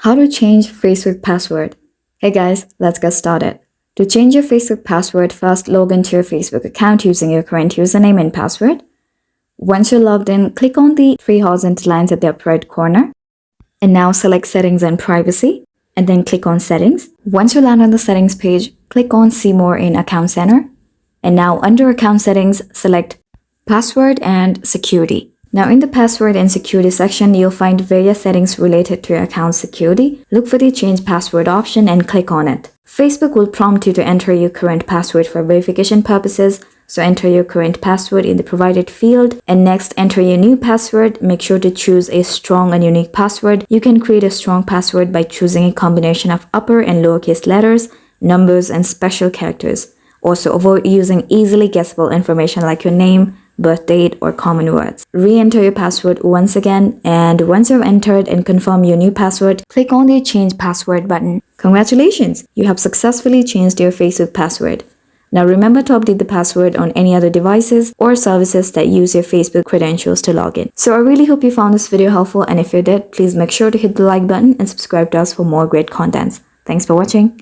How to change Facebook password. Hey guys, let's get started. To change your Facebook password, first log into your Facebook account using your current username and password. Once you're logged in, click on the three horizontal lines at the upper right corner. And now select Settings and Privacy, and then click on Settings. Once you land on the settings page, click on See More in Account Center. And now under Account Settings, select Password and Security. Now in the Password and Security section, you'll find various settings related to your account security. Look for the Change Password option and click on it. Facebook will prompt you to enter your current password for verification purposes, so enter your current password in the provided field, and next enter your new password. Make sure to choose a strong and unique password. You can create a strong password by choosing a combination of upper and lowercase letters, numbers, and special characters. Also avoid using easily guessable information like your name, birth date, or common words. Re-enter your password once again, and once you've entered and confirmed your new password, click on the Change Password button. Congratulations! You have successfully changed your Facebook password. Now remember to update the password on any other devices or services that use your Facebook credentials to log in. So I really hope you found this video helpful, and if you did, please make sure to hit the like button and subscribe to us for more great contents. Thanks for watching.